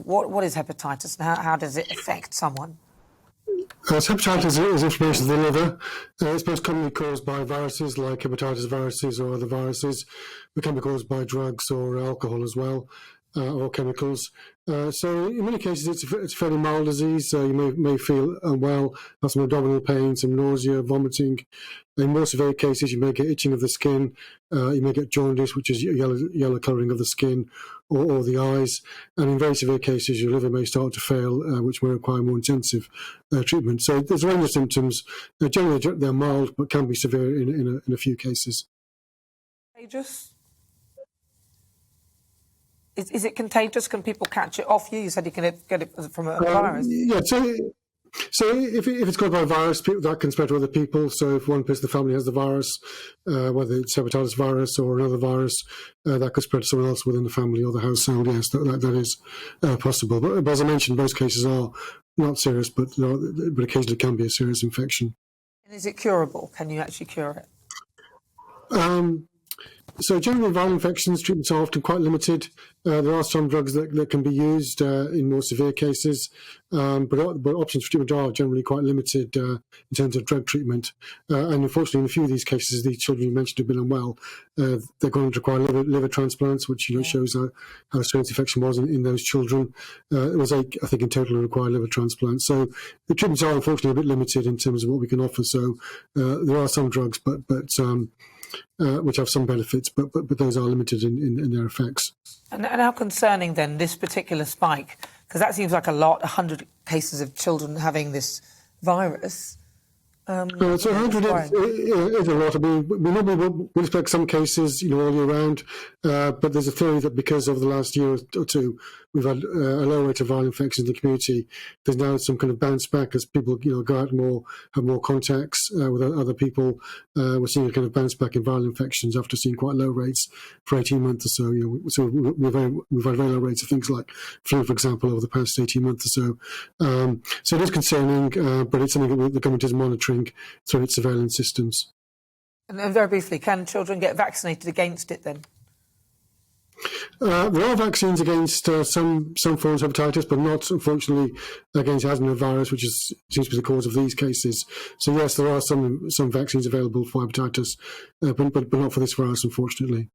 What is hepatitis and how does it affect someone? So hepatitis is inflammation of the liver. It's most commonly caused by viruses like hepatitis viruses or other viruses. It can be caused by drugs or alcohol as well, or chemicals. So in many cases, it's a fairly mild disease. You may feel unwell, have some abdominal pain, some nausea, vomiting. In more severe cases, you may get itching of the skin. You may get jaundice, which is yellow colouring of the skin or the eyes. And in very severe cases, your liver may start to fail, which may require more intensive treatment. So there's a range of symptoms. Generally, they're mild, but can be severe in a few cases. Contagious? Is it contagious? Can people catch it off you? You said you can get it from a virus. Yeah, so if it's caused by a virus, that can spread to other people. So if one person in the family has the virus, whether it's hepatitis virus or another virus, that could spread to someone else within the family or the household. Yes, that is possible. But as I mentioned, most cases are not serious, but occasionally can be a serious infection. And is it curable? Can you actually cure it? So generally, viral infections treatments are often quite limited. There are some drugs that can be used in more severe cases, but options for treatment are generally quite limited in terms of drug treatment. And unfortunately, in a few of these cases, these children you mentioned have been unwell. They're going to require liver transplants, which shows how serious the infection was in those children. It was 8, I think, in total require liver transplants. So the treatments are unfortunately a bit limited in terms of what we can offer. So there are some drugs, but which have some benefits, but those are limited in their effects. And how concerning then this particular spike? Because that seems like a lot, 100 cases of children having this virus. So 100 is a lot. I mean, we normally would expect some cases, all year round, but there's a theory that because of the last year or two, we've had a low rate of viral infections in the community. There's now some kind of bounce back as people, go out more, have more contacts with other people. We're seeing a kind of bounce back in viral infections after seeing quite low rates for 18 months or so. So we've had very low rates of things like flu, for example, over the past 18 months or so. So it is concerning, but it's something that the government is monitoring through its surveillance systems. And very briefly, can children get vaccinated against it then? There are vaccines against some forms of hepatitis, but not, unfortunately, against adenovirus, which seems to be the cause of these cases. So yes, there are some vaccines available for hepatitis, but not for this virus, unfortunately.